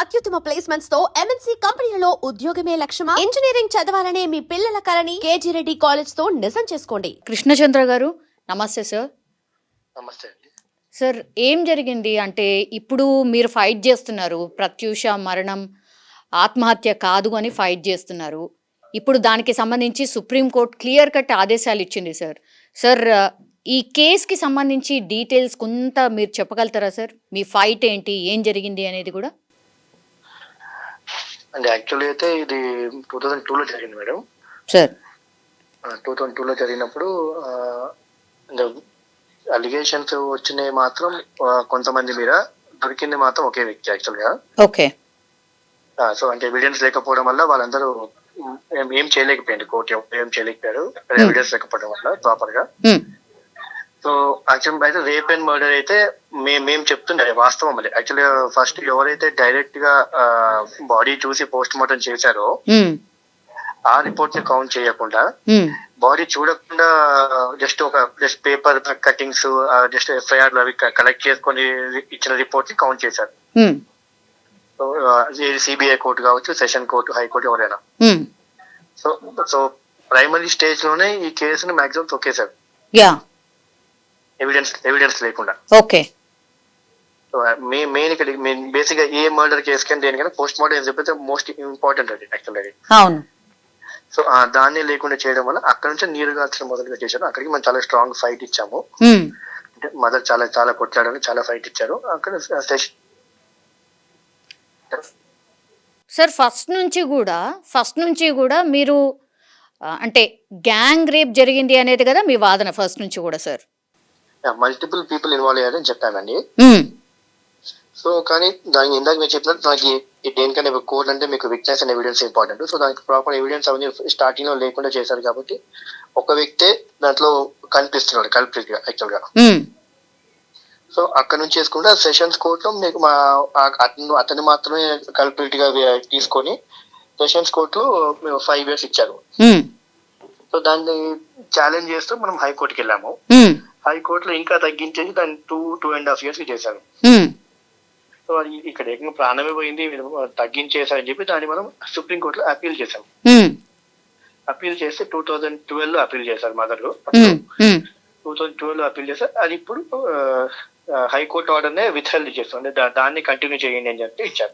అత్యుత్తమ ప్లేస్మెంట్స్ తో ఎంఎన్సీ కంపెనీలలో ఉద్యోగమే లక్ష్యమా? ఇంజనీరింగ్ చదవాలనే మీ పిల్లల కలని కేజీ రెడ్డి కాలేజ్ తో నిజం చేసుకోండి. కృష్ణచంద్ర గారు నమస్తే సార్. నమస్తే అండి. సార్ ఏం జరిగింది అంటే ఇప్పుడు మీరు ఫైట్ చేస్తున్నారు, ప్రత్యూష మరణం ఆత్మహత్య కాదు అని ఫైట్ చేస్తున్నారు. ఇప్పుడు దానికి సంబంధించి సుప్రీంకోర్టు క్లియర్ కట్ ఆదేశాలు ఇచ్చింది సార్. సార్ ఈ కేసుకి సంబంధించి డీటెయిల్స్ కొంత మీరు చెప్పగలుగుతారా సార్? మీ ఫైట్ ఏంటి, ఏం జరిగింది అనేది కూడా. అంటే యాక్చువల్లీ అయితే ఇది 2002లో జరిగింది మేడం. సార్ 2002లో జరిగినప్పుడు అలిగేషన్స్ వచ్చినాయి మాత్రం కొంతమంది మీద, దొరికింది మాత్రం ఒకే వ్యక్తి యాక్చువల్గా. ఓకే. సో అంటే ఎవిడెన్స్ లేకపోవడం వల్ల వాళ్ళందరూ ఏం చేయలేకపోయింది, కోర్టు ఏం చేయలేకపోయారు ఎవిడెన్స్ లేకపోవడం వల్ల ప్రాపర్ గా. సో యాక్చువల్ అయితే రేప్ అండ్ మర్డర్ అయితే మేము చెప్తుండే వాస్తవం. అది యాక్చువల్లీ ఫస్ట్ ఎవరైతే డైరెక్ట్ గా బాడీ చూసి పోస్ట్ మార్టం చేశారో ఆ రిపోర్ట్ ని కౌంట్ చేయకుండా, బాడీ చూడకుండా just paper cuttings, just FIR అవి కలెక్ట్ చేసుకొని ఇచ్చిన రిపోర్ట్ ని కౌంట్ చేశారు. సో సిబిఐ కోర్టు కావచ్చు, సెషన్ కోర్టు, హైకోర్టు ఎవరైనా. సో ప్రైమరీ స్టేజ్ లోనే ఈ కేసును మాక్సిమం తొక్కేశారు, ఎవిడెన్స్ లేకుండా. ఓకే. మెయిన్ బేసిక్ గా ఏ మర్డర్ కేసు కానీ దేనికైనా పోస్ట్ మార్టం చెప్పితే మోస్ట్ ఇంపార్టెంట్ అది యాక్చువల్ అది. అవును. సో దాన్ని లేకుండా చేయడం వల్ల అక్కడ నుంచి నీరుగార్చడం మొదలుగా చేశారు. అక్కడికి మనం చాలా స్ట్రాంగ్ ఫైట్ ఇచ్చాము. అంటే మదర్ చాలా చాలా కొట్లాడారు, చాలా ఫైట్ ఇచ్చారు అక్కడ. సార్ ఫస్ట్ నుంచి కూడా మీరు అంటే గ్యాంగ్ రేప్ జరిగింది అనేది కదా మీ వాదన ఫస్ట్ నుంచి కూడా సార్? మల్టిపుల్ పీపుల్ ఇన్వాల్వ్ అయ్యారని చెప్పానండి. సో కానీ దానికి ఇందాక మీరు చెప్పినట్టు దానికి దేనికన్నా కోర్టు అంటే మీకు witness and evidence important. So దానికి ప్రాపర్ ఎవిడెన్స్ అవన్నీ స్టార్టింగ్ లో లేకుండా చేశారు కాబట్టి ఒక వ్యక్తే దాంట్లో కనిపిస్తున్నాడు కల్ప్రిట్ గా యాక్చువల్ గా. సో అక్కడ నుంచి చేసుకుంటే సెషన్స్ కోర్టులో మీకు అతను మాత్రమే కల్ప్రిట్ గా తీసుకొని సెషన్స్ కోర్టులో 5 years ఇచ్చారు. సో దాన్ని ఛాలెంజ్ చేస్తూ మనం హైకోర్టుకి వెళ్ళాము. హైకోర్టులో ఇంకా తగ్గించేసి దాన్ని 2.5 years చేశారు. సో అది ఇక్కడ ఏకంగా ప్రాణమే పోయింది, తగ్గించేశారని చెప్పి దాన్ని మనం సుప్రీంకోర్టులో అపీల్ చేశాం. అపీల్ చేస్తే 2012లో అపీల్ చేశారు మదర్. 2012లో అపీల్ చేశారు. అది ఇప్పుడు హైకోర్టు ఆర్డర్ నే విత్హెల్డ్ చేస్తాం, అంటే దాన్ని కంటిన్యూ చేయండి అని చెప్పి ఇచ్చారు.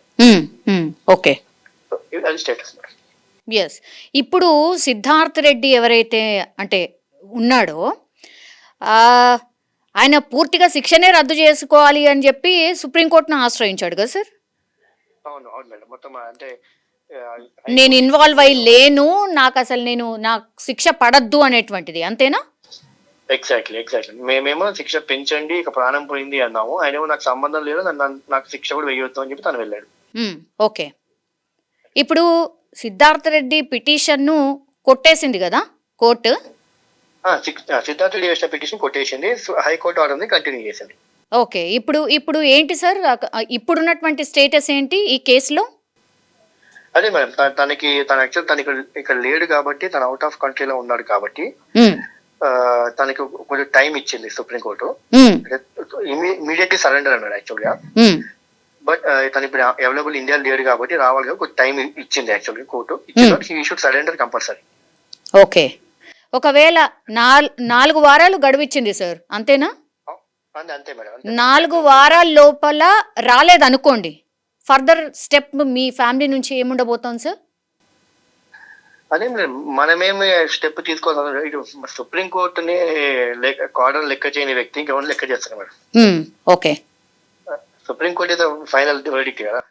ఓకే. అది స్టేటస్. ఎస్. ఇప్పుడు సిద్ధార్థ్ రెడ్డి ఎవరైతే అంటే ఉన్నాడో ఆయన పూర్తిగా శిక్షనే రద్దు చేసుకోవాలి అని చెప్పి సుప్రీంకోర్టును ఆశ్రయించాడు కదా సార్? అవును అవును మేడం. మొత్తం అంటే నేను ఇన్వాల్వ్ అయ్యి లేను, నాకు శిక్ష పడద్దు అనేటువంటిది, అంతేనా? ఎగ్జాక్ట్లీ. మేమేమో శిక్ష పెంచండి, ఇక ప్రాణం పోయింది అన్నాము. ఆయనేమో నాకు సంబంధం లేదు, నాకు శిక్ష కూడా వేయొద్దు అని చెప్పి తను వెళ్ళాడు. ఓకే. ఇప్పుడు సిద్ధార్థ రెడ్డి పిటిషన్ను కొట్టేసింది కదా కోర్టు? సిద్ధార్థ రెడ్డి వేసిన పిటిషన్ కొట్టేసింది, హైకోర్టు ఆర్డర్ కంటిన్యూ చేసింది. ఓకే. ఇప్పుడు ఏంటి సార్ ఇప్పుడున్నటువంటి స్టేటస్ ఏంటి ఈ కేసులో? అదే మేడం, తన ఇక్కడ లేడు కాబట్టి, తను అవుట్ ఆఫ్ కంట్రీలో ఉన్నాడు కాబట్టి తనకి కొంచెం టైం ఇచ్చింది సుప్రీంకోర్టు. ఇమీడియట్లీ సరెండర్ అన్నాడు యాక్చువల్ గా. బట్ తను ఇప్పుడు అవైలబుల్ ఇండియా లేడు కాబట్టి రావాలి కదా, కొంచెం టైం ఇచ్చింది యాక్చువల్ గా court. He should surrender compulsory. Okay. ఒకవేళ 4 వారాలు గడువిచ్చింది సార్, అంతేనా? అంతే మేడం. 4 వారాల లోపల రాలేదనుకోండి, ఫర్దర్ స్టెప్ మీ ఫ్యామిలీ నుంచి ఏముండబోతోంది సార్? అదే మనమేమి స్టెప్ తీసుకోవాలి, సుప్రీం కోర్టుని ఆర్డర్ లెక్క చేయని వ్యక్తి ఇంకెవరు లెక్క చేస్తారు మేడం. ఓకే. సుప్రీం కోర్టు అయితే ఫైనల్ వర్డిక్ట్ కదా.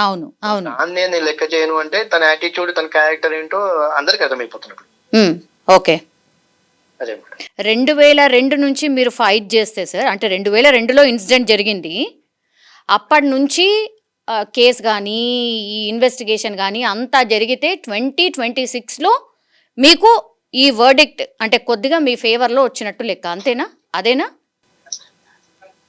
అవును అవును. నేను లెక్క చేయను అంటే తన యాటిట్యూడ్, తన క్యారెక్టర్ ఏంటో అందరికి అర్థమైపోతున్నప్పుడు. ఓకే. 2002 నుంచి మీరు ఫైట్ చేస్తే సార్, అంటే 2002లో ఇన్సిడెంట్ జరిగింది, అప్పటి నుంచి కేసు కానీ ఈ ఇన్వెస్టిగేషన్ కానీ అంతా జరిగితే 2026లో మీకు ఈ వర్డిక్ట్ అంటే కొద్దిగా మీ ఫేవర్లో వచ్చినట్టు లెక్క, అంతేనా? అదేనా?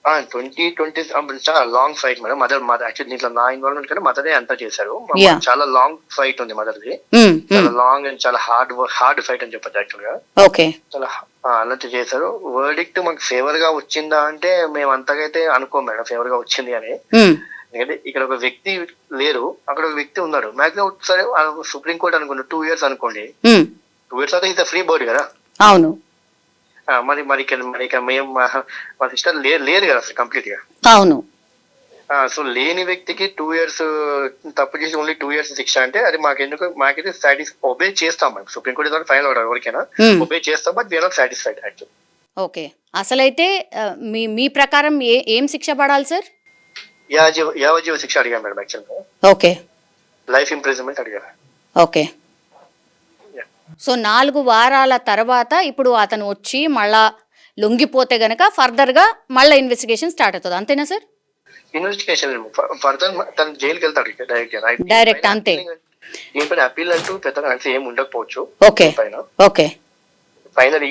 2020 చాలా long fight madam. Mother actually దీంట్లో నా ఇన్వాల్వ్మెంట్ కంటే మదరే అంతా చేశారు. చాలా లాంగ్ ఫైట్ ఉంది మదర్ది, చాలా లాంగ్ అండ్ చాలా హార్డ్ ఫైట్ అని చెప్పచ్చు యాక్చువల్ గా. ఓకే. చాలా అలాంటి చేశారు. వర్డిక్ట్ మాకు ఫేవర్ గా వచ్చిందా అంటే మేము అంతకైతే అనుకోం మేడం ఫేవర్ గా వచ్చింది అని. ఎందుకంటే ఇక్కడ ఒక వ్యక్తి లేరు, అక్కడ ఒక వ్యక్తి ఉన్నాడు. మాక్సిమం సరే సుప్రీంకోర్టు అనుకోండి 2 years అనుకోండి, 2 years అయితే ఇంత ఫ్రీ బోర్డు కదా. అవును. మరి మరి ఇక్కడ మేము మా సిస్టర్ లేరు కదా అసలు కంప్లీట్ గా. అవును. సో లేని వ్యక్తికి 2 years తప్పు చేసి ఓన్లీ 2 years శిక్ష అంటే అది మాకైతే ఒబే చేస్తాం. మేము సుప్రీంకోర్టు ద్వారా ఫైనల్ ఆర్డర్ ఎవరికైనా ఒబే చేస్తాం, but we are not satisfied actual. Okay, అసలైతే మీ ప్రకారం ఏం శిక్ష పడాలి సార్? యావజ్జీవ శిక్ష అడిగాను మేడం యాక్చువల్గా. ఓకే. లైఫ్ ఇంప్రిజన్మెంట్ అడిగాను. ఓకే. సో 4 వారాల తర్వాత ఇప్పుడు అతను వచ్చి మళ్ళా లొంగిపోతే గనక ఫర్దర్ గా మళ్ళీ ఇన్వెస్టిగేషన్ స్టార్ట్ అవుతుంది, అంతేనా సార్? ఇన్వెస్టిగేషన్ ఫర్దర్ తను జైలుకి వెళ్తాడు డైరెక్ట్ అంతే. దీనిపైన అప్పీల్ అంటూ పెద్దగా అంటే ఏం ఉండకపోవచ్చు. ఓకే. పైన ఓకే. ఫైనల్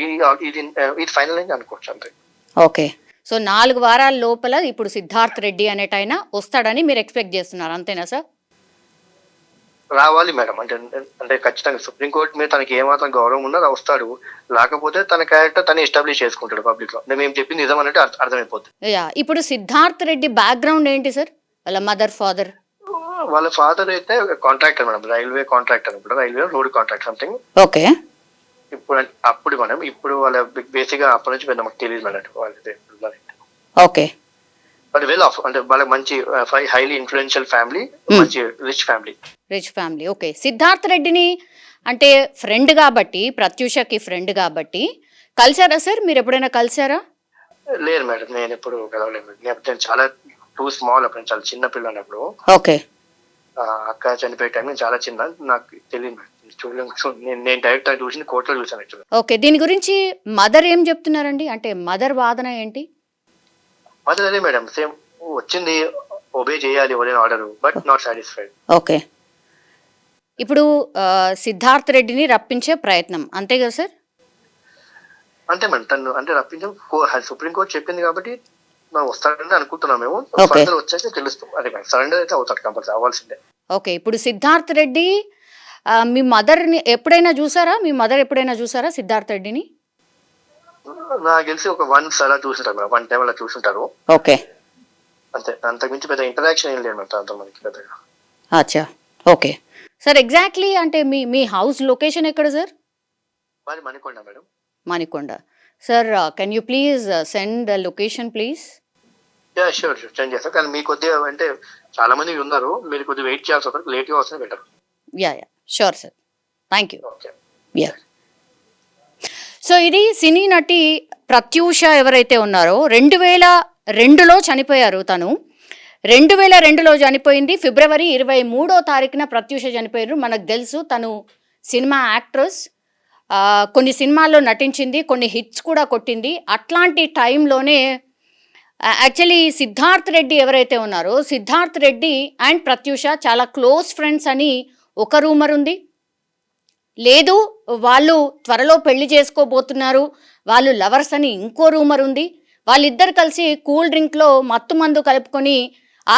ఇది ఫైనల్ అని అనుకోవచ్చు అంతే. ఓకే. సో 4 వారాల లోపల ఇప్పుడు సిద్ధార్థ్ రెడ్డి అనేటైనా వస్తాడని మీరు ఎక్స్పెక్ట్ చేస్తున్నారు, అంతేనా సార్? రావాలి మేడం, అంటే ఖచ్చితంగా సుప్రీంకోర్టు మీద తనకి ఏమాత్రం గౌరవం ఉన్నా వస్తాడు. లేకపోతే తన క్యారెక్టర్ తను ఎస్టాబ్లిష్ చేసుకుంటాడు పబ్లిక్ లో. మేము చెప్పింది నిజం అన్నట్టు అర్థమైపోతుంది. ఇప్పుడు సిద్ధార్థ్ రెడ్డి బ్యాక్గ్రౌండ్ ఏంటి సార్? వాళ్ళ మదర్ ఫాదర్? వాళ్ళ ఫాదర్ అయితే contractor madam, railway contractor, railway road contract something. Okay. ఇప్పుడు వాళ్ళ బేసిక్ గా అప్పటి నుంచి మాకు తెలియదు మేడం వాళ్ళది. ఓకే. బట్ వెల్ ఆఫ్, అంటే వాళ్ళకి మంచి హైలీ ఇన్ఫ్లుయెన్షియల్ ఫ్యామిలీ, మంచి రిచ్ ఫ్యామిలీ. ఓకే. సిద్ధార్థ్ రెడ్డిని అంటే ఫ్రెండ్ కాబట్టి, ప్రత్యూషకి ఫ్రెండ్ కాబట్టి కలిసారా సార్? మీరు ఎప్పుడైనా కలిసారా? లేదు మేడం, నేను ఎప్పుడు కలవలేదు. నేను చాలా టూ స్మాల్, అప్పుడు చాలా చిన్న పిల్లలు అప్పుడు. ఓకే. అక్క చనిపోయే టైం నేను చాలా చిన్న, నాకు తెలియదు మేడం. నేను డైరెక్ట్ చూసి కోర్టులో చూసాను. ఓకే. దీని గురించి మదర్ ఏం చెప్తున్నారండి? అంటే మదర్ వాదన ఏంటి? మదర్ అదే మేడం, సేమ్ వచ్చింది ఒబే చేయాలి ఎవరైనా order, but not satisfied. Okay. ఇప్పుడు సిద్ధార్థ్ రెడ్డిని రప్పించే ప్రయత్నం, అంతే కదా సార్? అంతే మేడం, తను అంటే రప్పించే సుప్రీంకోర్టు చెప్పింది కాబట్టి వస్తాడని అనుకుంటున్నాం మేము. వచ్చేసి తెలుస్తాం. అదే మేడం, సరెండర్ అయితే అవుతాడు, కంపల్సరీ అవ్వాల్సిందే. ఓకే. ఇప్పుడు సిద్ధార్థ్ రెడ్డి మీ మదర్ని ఎప్పుడైనా చూసారా? మీ మదర్ ఎప్పుడైనా చూసారా సిద్ధార్థ్ రెడ్డిని? నాకు తెలిసి ఒక వన్స్ అలా చూసుంటారు మేడం, 1 time అలా చూసుంటారు. ఓకే. అంతే, అంతకు మించి పెద్ద ఇంటరాక్షన్ ఏం లేదు మేడం అంత మనకి పెద్దగా. అచ్చా. Okay sir. ఎగ్జాక్ట్లీ అంటే మీ హౌస్ లొకేషన్ ఎక్కడ సార్? మరి Manikonda madam. Manikonda. Sir can you please send the location please? Yeah sure send చేస్తాను. కానీ మీకు కొద్దిగా అంటే చాలా మంది ఉన్నారు, మీరు కొద్దిగా వెయిట్ చేయాల్సి వస్తుంది, లేట్గా వస్తే better. Yeah sure sir, thank you. Okay. Yeah. So ఇది సినీ నటి ప్రత్యూష ఎవరైతే ఉన్నారో 2002లో చనిపోయారు. తను 2002లో చనిపోయింది. ఫిబ్రవరి 23వ తారీఖున ప్రత్యూష చనిపోయారు. మనకు తెలుసు తను సినిమా యాక్ట్రెస్, కొన్ని సినిమాల్లో నటించింది, కొన్ని హిట్స్ కూడా కొట్టింది. అట్లాంటి టైంలోనే యాక్చువల్లీ సిద్ధార్థ్ రెడ్డి ఎవరైతే ఉన్నారో, సిద్ధార్థ్ రెడ్డి అండ్ ప్రత్యూష చాలా క్లోజ్ ఫ్రెండ్స్ అని ఒక రూమర్ ఉంది. లేదు వాళ్ళు త్వరలో పెళ్లి చేసుకోబోతున్నారు, వాళ్ళు లవర్స్ అని ఇంకో రూమర్ ఉంది. వాళ్ళిద్దరు కలిసి కూల్ డ్రింక్లో మత్తు మందు కలుపుకొని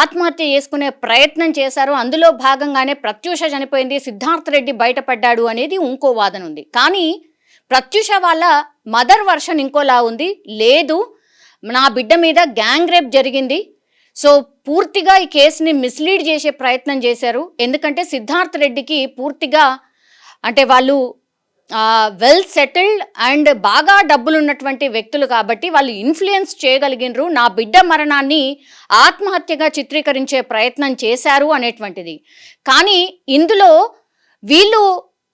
ఆత్మహత్య చేసుకునే ప్రయత్నం చేశారు. అందులో భాగంగానే ప్రత్యూష చనిపోయింది, సిద్ధార్థ్ రెడ్డి బయటపడ్డాడు అనేది ఇంకో వాదన ఉంది. కానీ ప్రత్యూష వాళ్ళ మదర్ వర్షన్ ఇంకోలా ఉంది. లేదు, నా బిడ్డ మీద గ్యాంగ్ రేప్ జరిగింది. సో పూర్తిగా ఈ కేసుని మిస్లీడ్ చేసే ప్రయత్నం చేశారు. ఎందుకంటే సిద్ధార్థ్ రెడ్డికి పూర్తిగా అంటే వాళ్ళు వెల్ సెటిల్డ్ అండ్ బాగా డబ్బులు ఉన్నటువంటి వ్యక్తులు కాబట్టి వాళ్ళు ఇన్ఫ్లుయెన్స్ చేయగలిగినరు. నా బిడ్డ మరణాన్ని ఆత్మహత్యగా చిత్రీకరించే ప్రయత్నం చేశారు అనేటువంటిది. కానీ ఇందులో వీళ్ళు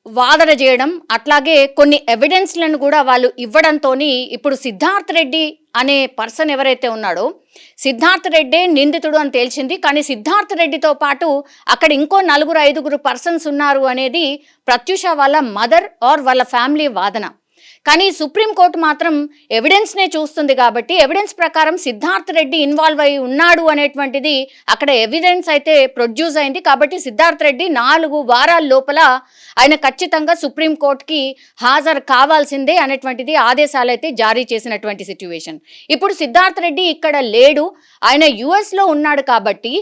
వాదన చేయడం, అట్లాగే కొన్ని ఎవిడెన్స్లను కూడా వాళ్ళు ఇవ్వడంతో ఇప్పుడు సిద్ధార్థ్ రెడ్డి అనే పర్సన్ ఎవరైతే ఉన్నాడో, సిద్ధార్థ్ రెడ్డే నిందితుడు అని తేల్చింది. కానీ సిద్ధార్థ్ రెడ్డితో పాటు అక్కడ ఇంకో 4-5 పర్సన్స్ ఉన్నారు అనేది ప్రత్యూష వాళ్ళ మదర్ ఆర్ వాళ్ళ ఫ్యామిలీ వాదన. కానీ సుప్రీంకోర్టు మాత్రం ఎవిడెన్స్నే చూస్తుంది కాబట్టి ఎవిడెన్స్ ప్రకారం సిద్ధార్థ్ రెడ్డి ఇన్వాల్వ్ అయి ఉన్నాడు అనేటువంటిది అక్కడ ఎవిడెన్స్ అయితే ప్రొడ్యూస్ అయింది. కాబట్టి సిద్ధార్థ్ రెడ్డి 4 వారాల లోపల ఆయన ఖచ్చితంగా సుప్రీంకోర్టుకి హాజరు కావాల్సిందే అనేటువంటిది ఆదేశాలు అయితే జారీ చేసినటువంటి సిచ్యువేషన్. ఇప్పుడు సిద్ధార్థ్ రెడ్డి ఇక్కడ లేడు, ఆయన యుఎస్లో ఉన్నాడు. కాబట్టి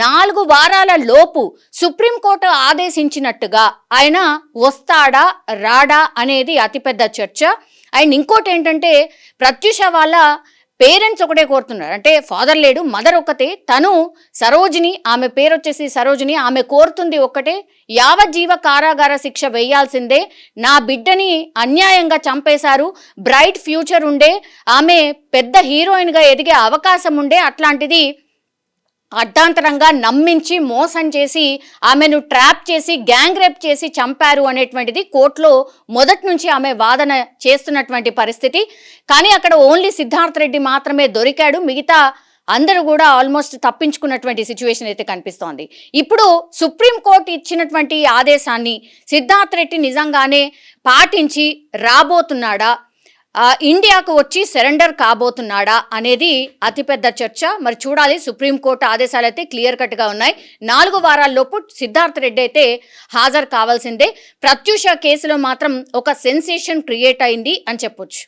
4 వారాల లోపు సుప్రీంకోర్టు ఆదేశించినట్టుగా ఆయన వస్తాడా రాడా అనేది అతిపెద్ద చర్చ. అండ్ ఇంకోటి ఏంటంటే ప్రత్యూష వాళ్ళ పేరెంట్స్ ఒకటే కోరుతున్నారు, అంటే ఫాదర్ లేడు, మదర్ ఒక్కతే, తను సరోజిని, ఆమె పేరు వచ్చేసి సరోజిని, ఆమె కోరుతుంది ఒక్కటే, యావజ్జీవ కారాగార శిక్ష వేయాల్సిందే, నా బిడ్డని అన్యాయంగా చంపేశారు, బ్రైట్ ఫ్యూచర్ ఉండే, ఆమె పెద్ద హీరోయిన్గా ఎదిగే అవకాశం ఉండే, అట్లాంటిది అడ్డాంతరంగా నమ్మించి మోసం చేసి ఆమెను ట్రాప్ చేసి గ్యాంగ్ రేప్ చేసి చంపారు అనేటువంటిది కోర్టులో మొదటి నుంచి ఆమె వాదన చేస్తున్నటువంటి పరిస్థితి. కానీ అక్కడ ఓన్లీ సిద్ధార్థ్ రెడ్డి మాత్రమే దొరికాడు, మిగతా అందరూ కూడా ఆల్మోస్ట్ తప్పించుకున్నటువంటి సిచ్యువేషన్ అయితే కనిపిస్తోంది. ఇప్పుడు సుప్రీంకోర్టు ఇచ్చినటువంటి ఆదేశాన్ని సిద్ధార్థ్ రెడ్డి నిజంగానే పాటించి రాబోతున్నాడా, ఇండియాకు వచ్చి సరెండర్ కాబోతున్నాడా అనేది అతిపెద్ద చర్చ. మరి చూడాలి. సుప్రీంకోర్టు ఆదేశాలు అయితే క్లియర్ కట్గా ఉన్నాయి. 4 వారాల్లోపు సిద్ధార్థ్ రెడ్డి అయితే హాజరు కావాల్సిందే. ప్రత్యూష కేసులో మాత్రం ఒక సెన్సేషన్ క్రియేట్ అయింది అని చెప్పొచ్చు.